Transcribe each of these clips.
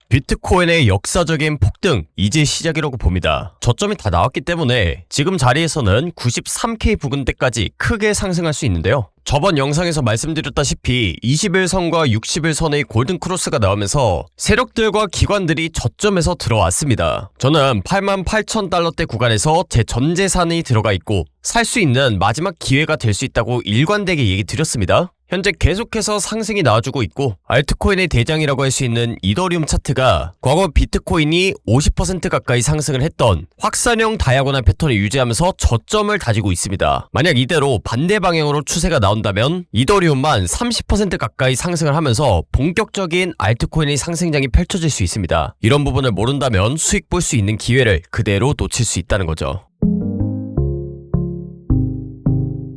비트코인의 역사적인 폭등 이제 시작이라고 봅니다. 저점이 다 나왔기 때문에 지금 자리에서는 93K 부근대까지 크게 상승할 수 있는데요. 저번 영상에서 말씀드렸다시피 21선과 61선의 골든크로스가 나오면서 세력들과 기관들이 저점에서 들어왔습니다. 저는 88,000달러대 구간에서 제 전 재산이 들어가 있고 살 수 있는 마지막 기회가 될 수 있다고 일관되게 얘기 드렸습니다. 현재 계속해서 상승이 나와주고 있고 알트코인의 대장이라고 할 수 있는 이더리움 차트가 과거 비트코인이 50% 가까이 상승을 했던 확산형 다이아고날 패턴을 유지하면서 저점을 다지고 있습니다. 만약 이대로 반대 방향으로 추세가 나온다면 이더리움만 30% 가까이 상승을 하면서 본격적인 알트코인의 상승장이 펼쳐질 수 있습니다. 이런 부분을 모른다면 수익 볼 수 있는 기회를 그대로 놓칠 수 있다는 거죠.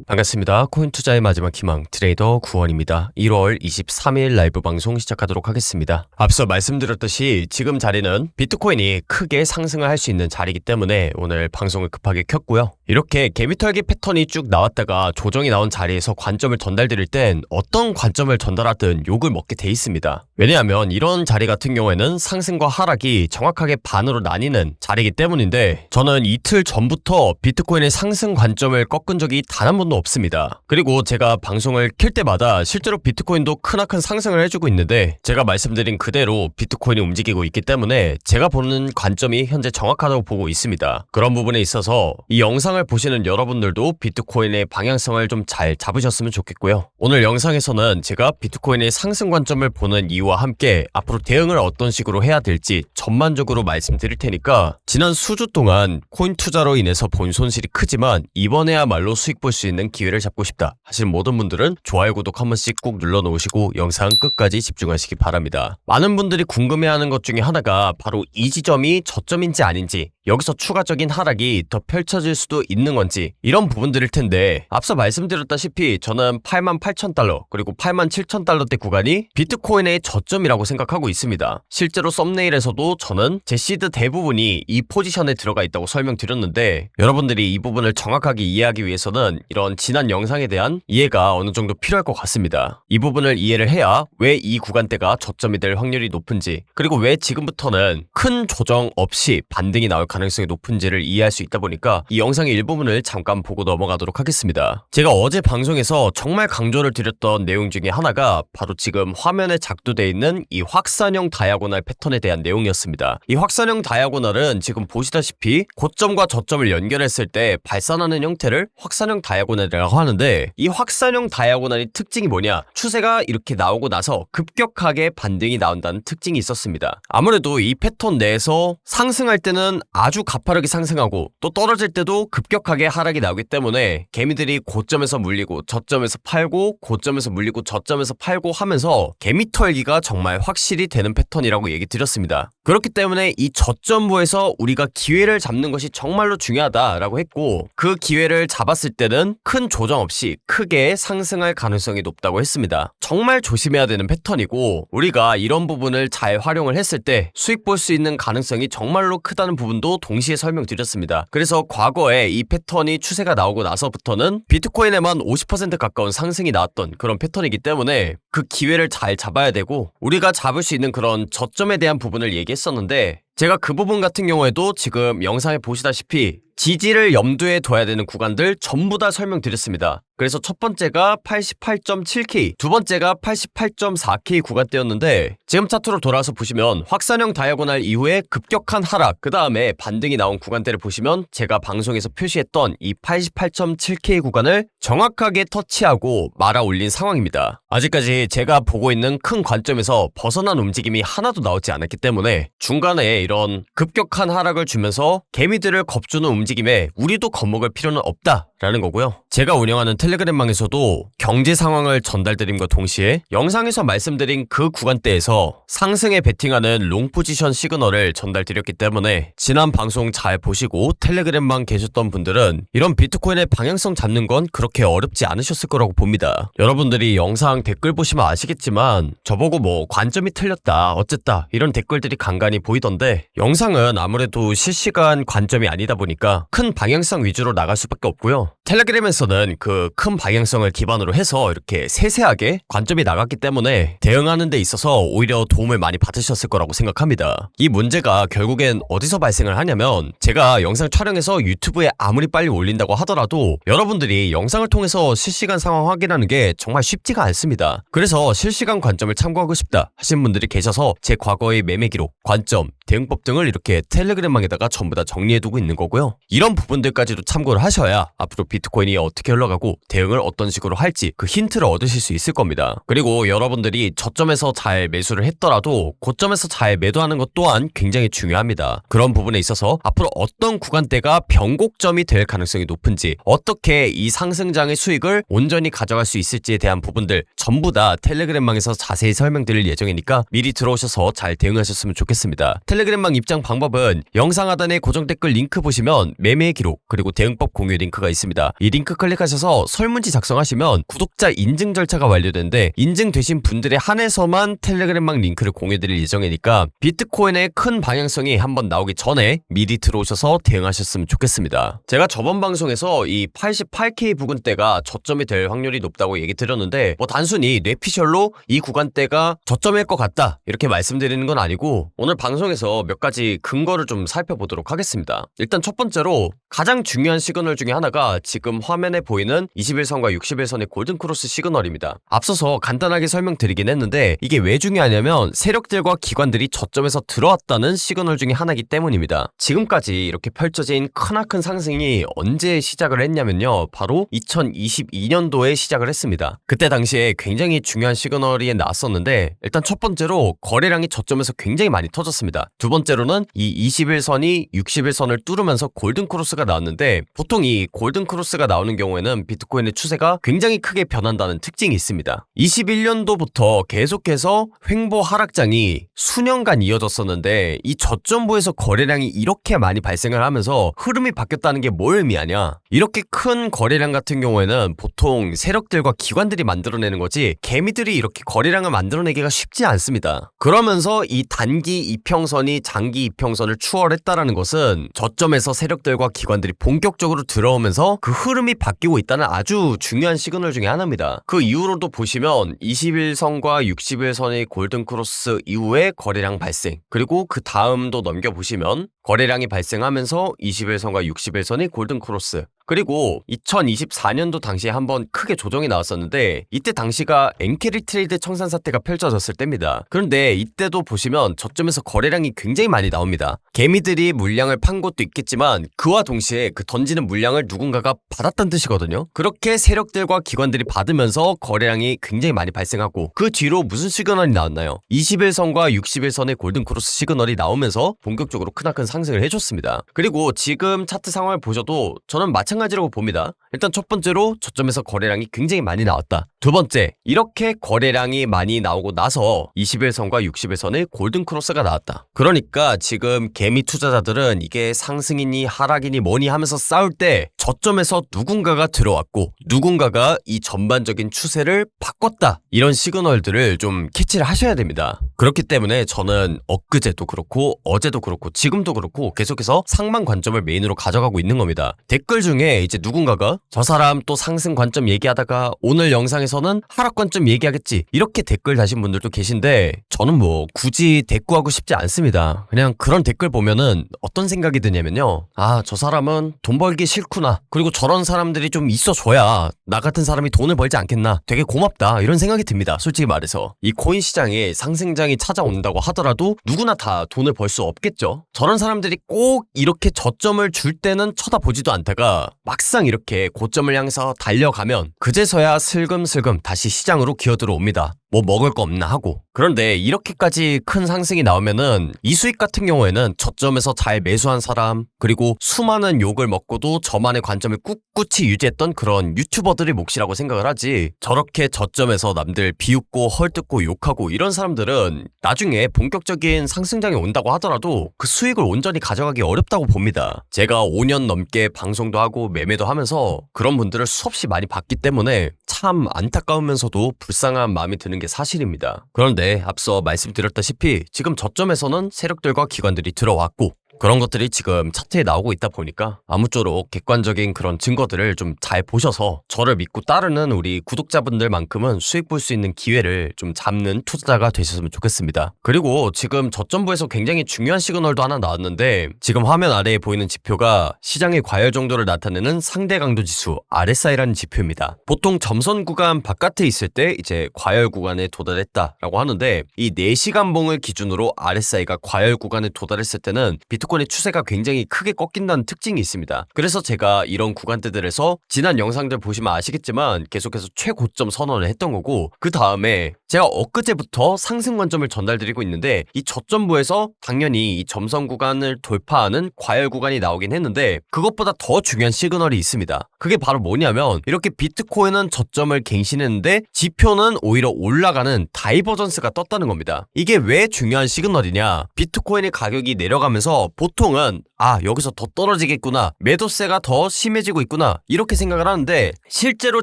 반갑습니다. 코인 투자의 마지막 희망 트레이더 구원입니다. 1월 23일 라이브 방송 시작하도록 하겠습니다. 앞서 말씀드렸듯이 지금 자리는 비트코인이 크게 상승을 할 수 있는 자리이기 때문에 오늘 방송을 급하게 켰고요. 이렇게 개미털기 패턴이 쭉 나왔다가 조정이 나온 자리에서 관점을 전달드릴 땐 어떤 관점을 전달하든 욕을 먹게 돼 있습니다. 왜냐하면 이런 자리 같은 경우에는 상승과 하락이 정확하게 반으로 나뉘는 자리이기 때문인데 저는 이틀 전부터 비트코인의 상승 관점을 꺾은 적이 단 한 번도 없습니다. 그리고 제가 방송을 킬 때마다 실제로 비트코인도 크나큰 상승을 해주고 있는데 제가 말씀드린 그대로 비트코인이 움직이고 있기 때문에 제가 보는 관점이 현재 정확하다고 보고 있습니다. 그런 부분에 있어서 이 영상을 보시는 여러분들도 비트코인의 방향성을 좀 잘 잡으셨으면 좋겠고요. 오늘 영상에서는 제가 비트코인의 상승 관점을 보는 이유와 함께 앞으로 대응을 어떤 식으로 해야 될지 전반적으로 말씀드릴 테니까 지난 수주 동안 코인 투자로 인해서 본 손실이 크지만 이번에야말로 수익 볼 수 있는 기회를 잡고 싶다 하시는 모든 분들은 좋아요 구독 한 번씩 꾹 눌러 놓으시고 영상 끝까지 집중하시기 바랍니다. 많은 분들이 궁금해하는 것 중에 하나가 바로 이 지점이 저점인지 아닌지, 여기서 추가적인 하락이 더 펼쳐질 수도 있는 건지 이런 부분들일 텐데 앞서 말씀드렸다시피 저는 88,000달러 그리고 87,000달러대 구간이 비트코인의 저점이라고 생각하고 있습니다. 실제로 썸네일에서도 저는 제 시드 대부분이 이 포지션에 들어가 있다고 설명드렸는데 여러분들이 이 부분을 정확하게 이해하기 위해서는 이런 지난 영상에 대한 이해가 어느 정도 필요할 것 같습니다. 이 부분을 이해를 해야 왜 이 구간대가 저점이 될 확률이 높은지, 그리고 왜 지금부터는 큰 조정 없이 반등이 나올 가능성이 높은지를 이해할 수 있다 보니까 이 영상의 일부분을 잠깐 보고 넘어가도록 하겠습니다. 제가 어제 방송에서 정말 강조를 드렸던 내용 중에 하나가 바로 지금 화면에 작두되어 있는 이 확산형 다이아고날 패턴에 대한 내용이었습니다. 이 확산형 다이아고날은 지금 보시다시피 고점과 저점을 연결했을 때 발산하는 형태를 확산형 다이아고날이라고 하는데 이 확산형 다이아고날의 특징이 뭐냐? 추세가 이렇게 나오고 나서 급격하게 반등이 나온다는 특징이 있었습니다. 아무래도 이 패턴 내에서 상승할 때는 아주 가파르게 상승하고 또 떨어질 때도 급격하게 하락이 나오기 때문에 개미들이 고점에서 물리고 저점에서 팔고 고점에서 물리고 저점에서 팔고 하면서 개미 털기가 정말 확실히 되는 패턴이라고 얘기 드렸습니다. 그렇기 때문에 이 저점부에서 우리가 기회를 잡는 것이 정말로 중요하다라고 했고 그 기회를 잡았을 때는 큰 조정 없이 크게 상승할 가능성이 높다고 했습니다. 정말 조심해야 되는 패턴이고 우리가 이런 부분을 잘 활용을 했을 때 수익 볼 수 있는 가능성이 정말로 크다는 부분도 동시에 설명드렸습니다. 그래서 과거에 이 패턴이 추세가 나오고 나서부터는 비트코인에만 50% 가까운 상승이 나왔던 그런 패턴이기 때문에 그 기회를 잘 잡아야 되고 우리가 잡을 수 있는 그런 저점에 대한 부분을 얘기했었는데 제가 그 부분 같은 경우에도 지금 영상에 보시다시피 지지를 염두에 둬야 되는 구간들 전부 다 설명드렸습니다. 그래서 첫 번째가 88.7K, 두 번째가 88.4K 구간대였는데 지금 차트로 돌아와서 보시면 확산형 다이아고날 이후에 급격한 하락, 그 다음에 반등이 나온 구간대를 보시면 제가 방송에서 표시했던 이 88.7K 구간을 정확하게 터치하고 말아 올린 상황입니다. 아직까지 제가 보고 있는 큰 관점에서 벗어난 움직임이 하나도 나오지 않았기 때문에 중간에 이런 급격한 하락을 주면서 개미들을 겁주는 움직임에 우리도 겁먹을 필요는 없다라는 거고요. 제가 운영하는 텔레그램방에서도 경제 상황을 전달드림과 동시에 영상에서 말씀드린 그 구간대에서 상승에 베팅하는 롱 포지션 시그널을 전달드렸기 때문에 지난 방송 잘 보시고 텔레그램방 계셨던 분들은 이런 비트코인의 방향성 잡는 건 그렇게 어렵지 않으셨을 거라고 봅니다. 여러분들이 영상 댓글 보시면 아시겠지만 저보고 뭐 관점이 틀렸다 어쨌다 이런 댓글들이 간간히 보이던데 영상은 아무래도 실시간 관점이 아니다 보니까 큰 방향성 위주로 나갈 수밖에 없고요. 텔레그램에서는 그 큰 방향성을 기반으로 해서 이렇게 세세하게 관점이 나갔기 때문에 대응하는 데 있어서 오히려 도움을 많이 받으셨을 거라고 생각합니다. 이 문제가 결국엔 어디서 발생을 하냐면 제가 영상 촬영해서 유튜브에 아무리 빨리 올린다고 하더라도 여러분들이 영상을 통해서 실시간 상황 확인하는 게 정말 쉽지가 않습니다. 그래서 실시간 관점을 참고하고 싶다 하신 분들이 계셔서 제 과거의 매매 기록, 관점, 대응법 등을 이렇게 텔레그램망에다가 전부 다 정리해두고 있는 거고요. 이런 부분들까지도 참고를 하셔야 앞으로 비트코인이 어떻게 흘러가고 대응을 어떤 식으로 할지 그 힌트를 얻으실 수 있을 겁니다. 그리고 여러분들이 저점에서 잘 매수를 했더라도 고점에서 잘 매도하는 것 또한 굉장히 중요합니다. 그런 부분에 있어서 앞으로 어떤 구간대가 변곡점이 될 가능성이 높은지, 어떻게 이 상승장의 수익을 온전히 가져갈 수 있을지에 대한 부분들 전부 다 텔레그램망에서 자세히 설명드릴 예정이니까 미리 들어오셔서 잘 대응하셨으면 좋겠습니다. 텔레그램망 입장 방법은 영상 하단에 고정 댓글 링크 보시면 매매 기록 그리고 대응법 공유 링크가 있습니다. 이 링크 클릭하셔서 설문지 작성하시면 구독자 인증 절차가 완료되는데 인증되신 분들에 한해서만 텔레그램망 링크를 공유드릴 예정이니까 비트코인의 큰 방향성이 한번 나오기 전에 미리 들어오셔서 대응하셨으면 좋겠습니다. 제가 저번 방송에서 이 88K 부근대가 저점이 될 확률이 높다고 얘기 드렸는데 단순히 뇌피셜로 이 구간대가 저점일 것 같다 이렇게 말씀드리는 건 아니고 오늘 방송에서 몇 가지 근거를 좀 살펴보도록 하겠습니다. 일단 첫 번째로 가장 중요한 시그널 중에 하나가 지금 화면에 보이는 21선과 61선의 골든크로스 시그널입니다. 앞서서 간단하게 설명드리긴 했는데 이게 왜 중요하냐면 세력들과 기관들이 저점에서 들어왔다는 시그널 중에 하나이기 때문입니다. 지금까지 이렇게 펼쳐진 크나큰 상승이 언제 시작을 했냐면요. 바로 2022년도에 시작을 했습니다. 그때 당시에 굉장히 중요한 시그널이 나왔었는데 일단 첫 번째로 거래량이 저점에서 굉장히 많이 터졌습니다. 두 번째로는 이 21선이 61선을 뚫으면서 골든크로스가 나왔는데 보통 이 골든크로스가 나오는 경우에는 비트코인의 추세가 굉장히 크게 변한다는 특징이 있습니다. 21년도부터 계속해서 횡보 하락장이 수년간 이어졌었는데 이 저점부에서 거래량이 이렇게 많이 발생을 하면서 흐름이 바뀌었다는 게 뭘 의미하냐? 이렇게 큰 거래량 같은 경우에는 보통 세력들과 기관들이 만들어내는 거지 개미들이 이렇게 거래량을 만들어내기가 쉽지 않습니다. 그러면서 이 단기 이평선이 장기 이평선을 추월했다라는 것은 저점에서 세력들과 기관들이 본격적으로 들어오면서 그 흐름이 바뀌고 있다는 아주 중요한 시그널 중에 하나입니다. 그 이후로도 보시면 21선과 61선의 골든크로스 이후에 거래량 발생, 그리고 그 다음도 넘겨보시면 거래량이 발생하면서 21선과 61선의 골든크로스, 그리고 2024년도 당시에 한번 크게 조정이 나왔었는데 이때 당시가 엔캐리 트레이드 청산 사태가 펼쳐졌을 때입니다. 그런데 이때도 보시면 저점에서 거래량이 굉장히 많이 나옵니다. 개미들이 물량을 판 것도 있겠지만 그와 동시에 그 던지는 물량을 누군가가 받았다는 뜻이거든요. 그렇게 세력들과 기관들이 받으면서 거래량이 굉장히 많이 발생하고 그 뒤로 무슨 시그널이 나왔나요? 21선과 61선의 골든크로스 시그널이 나오면서 본격적으로 크나큰 상승을 해줬습니다. 그리고 지금 차트 상황을 보셔도 저는 마찬가지라고 봅니다. 일단 첫 번째로 저점에서 거래량이 굉장히 많이 나왔다. 두 번째, 이렇게 거래량이 많이 나오고 나서 21선과 61선의 골든크로스가 나왔다. 그러니까 지금 개미 투자자들은 이게 상승이니 하락이니 뭐니 하면서 싸울 때 저점에서 누군가가 들어왔고 누군가가 이 전반적인 추세를 바꿨다. 이런 시그널들을 좀 캐치를 하셔야 됩니다. 그렇기 때문에 저는 엊그제도 그렇고 어제도 그렇고 지금도 그렇고 계속해서 상방 관점을 메인으로 가져가고 있는 겁니다. 댓글 중에 이제 누군가가 저 사람 또 상승 관점 얘기하다가 오늘 영상에서는 하락 관점 얘기하겠지 이렇게 댓글 다신 분들도 계신데 저는 뭐 굳이 대꾸하고 싶지 않습니다. 그냥 그런 댓글 보면은 어떤 생각이 드냐면요. 아, 저 사람은 돈 벌기 싫구나. 그리고 저런 사람들이 좀 있어줘야 나 같은 사람이 돈을 벌지 않겠나. 되게 고맙다. 이런 생각이 듭니다. 솔직히 말해서. 이 코인 시장에 상승장이 찾아온다고 하더라도 누구나 다 돈을 벌 수 없겠죠. 저런 사람들이 꼭 이렇게 저점을 줄 때는 쳐다보지도 않다가 막상 이렇게 고점을 향해서 달려가면 그제서야 슬금슬금 다시 시장으로 기어들어옵니다. 뭐 먹을 거 없나 하고. 그런데 이렇게까지 큰 상승이 나오면은 이 수익 같은 경우에는 저점에서 잘 매수한 사람 그리고 수많은 욕을 먹고도 저만의 관점을 꿋꿋이 유지했던 그런 유튜버들의 몫이라고 생각을 하지 저렇게 저점에서 남들 비웃고 헐뜯고 욕하고 이런 사람들은 나중에 본격적인 상승장이 온다고 하더라도 그 수익을 온전히 가져가기 어렵다고 봅니다. 제가 5년 넘게 방송도 하고 매매도 하면서 그런 분들을 수없이 많이 봤기 때문에 참 안타까우면서도 불쌍한 마음이 드는 게 사실입니다. 그런데 앞서 말씀드렸다시피 지금 저점에서는 세력들과 기관들이 들어왔고 그런 것들이 지금 차트에 나오고 있다 보니까 아무쪼록 객관적인 그런 증거들을 좀 잘 보셔서 저를 믿고 따르는 우리 구독자분들만큼은 수익 볼 수 있는 기회를 좀 잡는 투자자가 되셨으면 좋겠습니다. 그리고 지금 저점부에서 굉장히 중요한 시그널도 하나 나왔는데 지금 화면 아래에 보이는 지표가 시장의 과열 정도를 나타내는 상대 강도 지수 RSI라는 지표입니다. 보통 점선 구간 바깥에 있을 때 이제 과열 구간에 도달했다라고 하는데 이 4시간 봉을 기준으로 RSI가 과열 구간에 도달했을 때는 비트코인의 추세가 굉장히 크게 꺾인다는 특징이 있습니다. 그래서 제가 이런 구간대들에서 지난 영상들 보시면 아시겠지만 계속해서 최고점 선언을 했던 거고 그 다음에 제가 엊그제부터 상승 관점을 전달드리고 있는데 이 저점부에서 당연히 이 점선 구간을 돌파하는 과열 구간이 나오긴 했는데 그것보다 더 중요한 시그널이 있습니다. 그게 바로 뭐냐면 이렇게 비트코인은 저점을 갱신했는데 지표는 오히려 올라가는 다이버전스가 떴다는 겁니다. 이게 왜 중요한 시그널이냐? 비트코인의 가격이 내려가면서 보통은 여기서 더 떨어지겠구나, 매도세가 더 심해지고 있구나 이렇게 생각을 하는데 실제로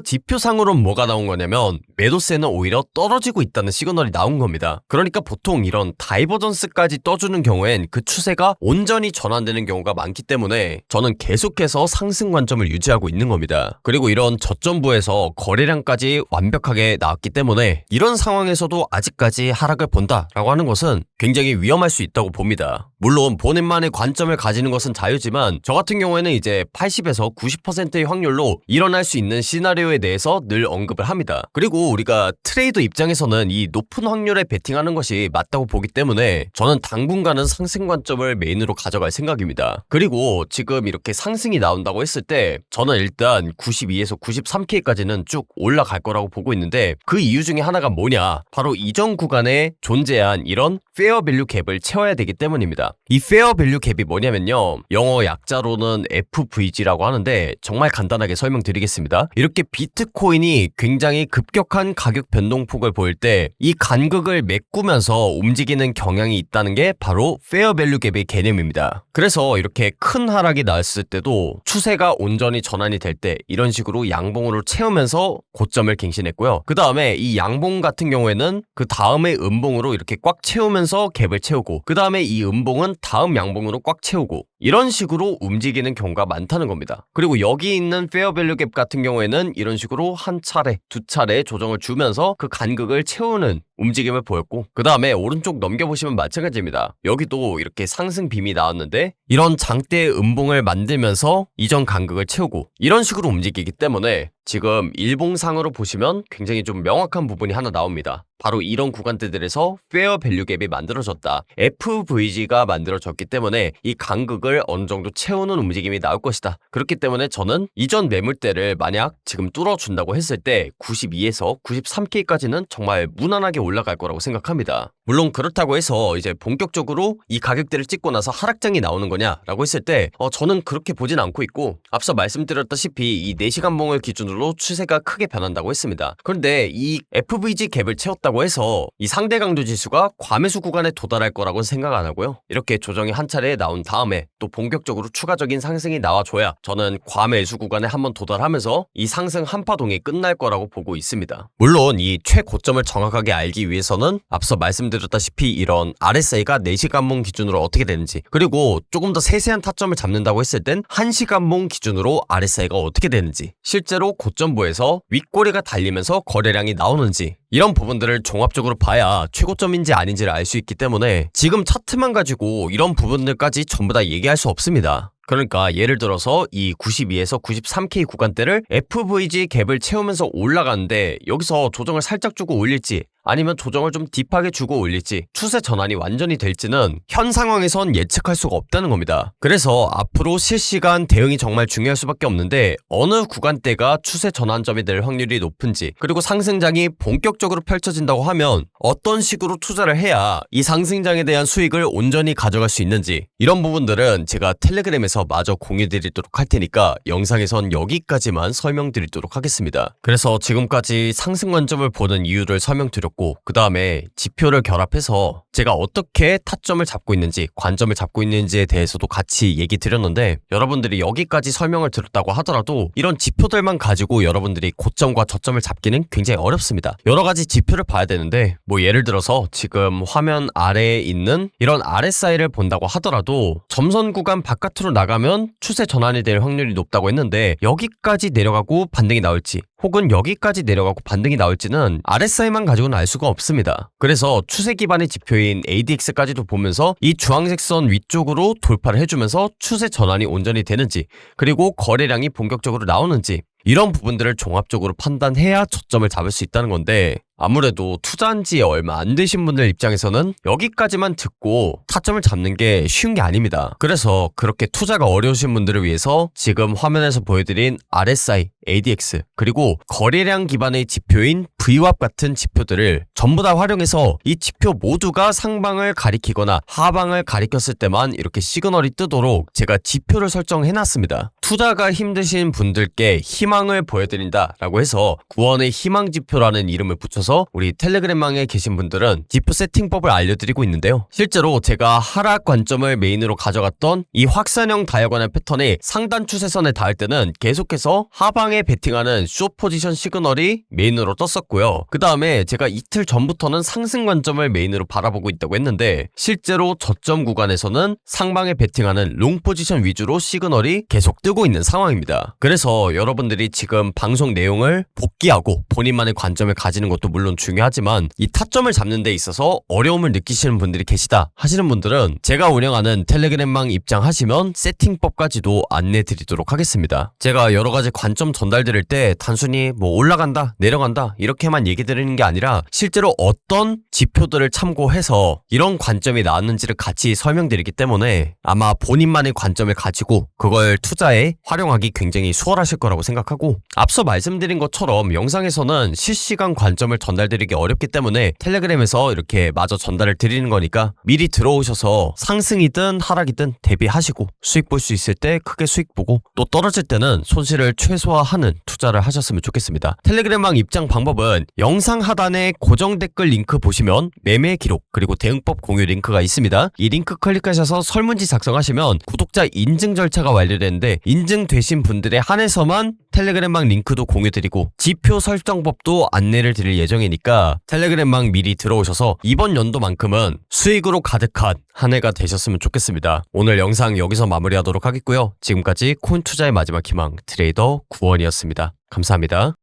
지표상으로는 뭐가 나온 거냐면 매도세는 오히려 떨어지고 있다는 시그널이 나온 겁니다. 그러니까 보통 이런 다이버전스까지 떠주는 경우엔 그 추세가 온전히 전환되는 경우가 많기 때문에 저는 계속해서 상승 관점을 유지하고 있는 겁니다. 그리고 이런 저점부에서 거래량까지 완벽하게 나왔기 때문에 이런 상황에서도 아직까지 하락을 본다라고 하는 것은 굉장히 위험할 수 있다고 봅니다. 물론 본인만의 관점을 가지는 것은 자유지만 저 같은 경우에는 이제 80에서 90%의 확률로 일어날 수 있는 시나리오에 대해서 늘 언급을 합니다. 그리고 우리가 트레이더 입장에서는 이 높은 확률에 베팅하는 것이 맞다고 보기 때문에 저는 당분간은 상승 관점을 메인으로 가져갈 생각입니다. 그리고 지금 이렇게 상승이 나온다고 했을 때 저는 일단 92에서 93K까지는 쭉 올라갈 거라고 보고 있는데 그 이유 중에 하나가 뭐냐? 바로 이전 구간에 존재한 이런 페어 밸류 갭을 채워야 되기 때문입니다. 이 페어 밸류 갭이 뭐냐면요, 영어 약자로는 FVG라고 하는데 정말 간단하게 설명드리겠습니다. 이렇게 비트코인이 굉장히 급격한 가격 변동폭을 보일 때 이 간극을 메꾸면서 움직이는 경향이 있다는 게 바로 페어 밸류 갭의 개념입니다. 그래서 이렇게 큰 하락이 나왔을 때도 추세가 온전히 전환이 될 때 이런 식으로 양봉으로 채우면서 고점을 갱신했고요. 그 다음에 이 양봉 같은 경우에는 그 다음에 음봉으로 이렇게 꽉 채우면서 갭을 채우고 그 다음에 이 음봉은 다음 양봉으로 꽉 채우고 이런 식으로 움직이는 경우가 많다는 겁니다. 그리고 여기 있는 페어 밸류 갭 같은 경우에는 이런 식으로 한 차례, 두 차례 조정을 주면서 그 간극을 채우는 움직임을 보였고 그 다음에 오른쪽 넘겨보시면 마찬가지입니다. 여기도 이렇게 상승 빔이 나왔는데 이런 장대의 음봉을 만들면서 이전 간극을 채우고 이런 식으로 움직이기 때문에 지금 일봉상으로 보시면 굉장히 좀 명확한 부분이 하나 나옵니다. 바로 이런 구간대들에서 페어 밸류 갭이 만들어졌다. FVG가 만들어졌기 때문에 이 간극을 어느 정도 채우는 움직임이 나올 것이다. 그렇기 때문에 저는 이전 매물대를 만약 지금 뚫어준다고 했을 때 92에서 93K까지는 정말 무난하게 올라갈 거라고 생각합니다. 물론 그렇다고 해서 이제 본격적으로 이 가격대를 찍고 나서 하락장이 나오는 거냐라고 했을 때 저는 그렇게 보진 않고 있고 앞서 말씀드렸다시피 이 4시간 봉을 기준으로 추세가 크게 변한다고 했습니다. 그런데 이 FVG 갭을 채웠다고 해서 이 상대 강도 지수가 과매수 구간에 도달할 거라고는 생각 안 하고요. 이렇게 조정이 한 차례 나온 다음에 또 본격적으로 추가적인 상승이 나와줘야 저는 과매수 구간에 한번 도달하면서 이 상승 한파동이 끝날 거라고 보고 있습니다. 물론 이 최고점을 정확하게 알기 위해서는 앞서 말씀드렸다시피 이런 RSI가 4시간 봉 기준으로 어떻게 되는지 그리고 조금 더 세세한 타점을 잡는다고 했을 땐 1시간 봉 기준으로 RSI가 어떻게 되는지 실제로 고점부에서 윗꼬리가 달리면서 거래량이 나오는지 이런 부분들을 종합적으로 봐야 최고점인지 아닌지를 알 수 있기 때문에 지금 차트만 가지고 이런 부분들까지 전부 다 얘기할 수 없습니다. 그러니까 예를 들어서 이 92에서 93K 구간대를 FVG 갭을 채우면서 올라가는데 여기서 조정을 살짝 주고 올릴지 아니면 조정을 좀 딥하게 주고 올릴지 추세 전환이 완전히 될지는 현 상황에선 예측할 수가 없다는 겁니다. 그래서 앞으로 실시간 대응이 정말 중요할 수밖에 없는데 어느 구간대가 추세 전환점이 될 확률이 높은지 그리고 상승장이 본격적으로 펼쳐진다고 하면 어떤 식으로 투자를 해야 이 상승장에 대한 수익을 온전히 가져갈 수 있는지 이런 부분들은 제가 텔레그램에서 마저 공유드리도록 할 테니까 영상에선 여기까지만 설명드리도록 하겠습니다. 그래서 지금까지 상승 관점을 보는 이유를 설명드렸고 그 다음에 지표를 결합해서 제가 어떻게 타점을 잡고 있는지 관점을 잡고 있는지에 대해서도 같이 얘기 드렸는데 여러분들이 여기까지 설명을 들었다고 하더라도 이런 지표들만 가지고 여러분들이 고점과 저점을 잡기는 굉장히 어렵습니다. 여러 가지 가지 지표를 봐야 되는데 뭐 예를 들어서 지금 화면 아래에 있는 이런 RSI를 본다고 하더라도 점선 구간 바깥으로 나가면 추세 전환이 될 확률이 높다고 했는데 여기까지 내려가고 반등이 나올지 혹은 여기까지 내려가고 반등이 나올지는 RSI만 가지고는 알 수가 없습니다. 그래서 추세 기반의 지표인 ADX까지도 보면서 이 주황색 선 위쪽으로 돌파를 해주면서 추세 전환이 온전히 되는지 그리고 거래량이 본격적으로 나오는지 이런 부분들을 종합적으로 판단해야 저점을 잡을 수 있다는 건데 아무래도 투자한 지 얼마 안 되신 분들 입장에서는 여기까지만 듣고 타점을 잡는 게 쉬운 게 아닙니다. 그래서 그렇게 투자가 어려우신 분들을 위해서 지금 화면에서 보여드린 RSI, ADX 그리고 거래량 기반의 지표인 VWAP 같은 지표들을 전부 다 활용해서 이 지표 모두가 상방을 가리키거나 하방을 가리켰을 때만 이렇게 시그널이 뜨도록 제가 지표를 설정해놨습니다. 투자가 힘드신 분들께 희망을 보여드린다 라고 해서 구원의 희망지표라는 이름을 붙여서 우리 텔레그램망에 계신 분들은 지표 세팅법을 알려드리고 있는데요. 실제로 제가 하락 관점을 메인으로 가져갔던 이 확산형 다이아고널 패턴이 상단 추세선에 닿을 때는 계속해서 하방에 베팅하는 숏 포지션 시그널이 메인으로 떴었고요. 그 다음에 제가 이틀 전부터는 상승 관점을 메인으로 바라보고 있다고 했는데 실제로 저점 구간에서는 상방에 베팅하는 롱 포지션 위주로 시그널이 계속 뜨고 있는 상황입니다. 그래서 여러분들이 지금 방송 내용을 복귀하고 본인만의 관점을 가지는 것도 물론 중요하지만 이 타점을 잡는 데 있어서 어려움을 느끼시는 분들이 계시다 하시는 분들은 제가 운영하는 텔레그램망 입장하시면 세팅법까지도 안내 드리도록 하겠습니다. 제가 여러가지 관점 전달 드릴 때 단순히 뭐 올라간다 내려간다 이렇게만 얘기 드리는 게 아니라 실제로 어떤 지표들을 참고해서 이런 관점이 나왔는지를 같이 설명드리기 때문에 아마 본인만의 관점을 가지고 그걸 투자에 활용하기 굉장히 수월하실 거라고 생각하고 앞서 말씀드린 것처럼 영상에서는 실시간 관점을 전달드리기 어렵기 때문에 텔레그램에서 이렇게 마저 전달을 드리는 거니까 미리 들어오셔서 상승이든 하락이든 대비하시고 수익 볼 수 있을 때 크게 수익 보고 또 떨어질 때는 손실을 최소화하는 투자를 하셨으면 좋겠습니다. 텔레그램망 입장 방법은 영상 하단에 고정 댓글 링크 보시면 매매 기록 그리고 대응법 공유 링크가 있습니다. 이 링크 클릭하셔서 설문지 작성하시면 구독자 인증 절차가 완료되는데 인증되신 분들에 한해서만 텔레그램망 링크도 공유드리고 지표 설정법도 안내를 드릴 예정이니까 텔레그램망 미리 들어오셔서 이번 연도만큼은 수익으로 가득한 한 해가 되셨으면 좋겠습니다. 오늘 영상 여기서 마무리하도록 하겠고요. 지금까지 코인 투자의 마지막 희망 트레이더 구원이었습니다. 감사합니다.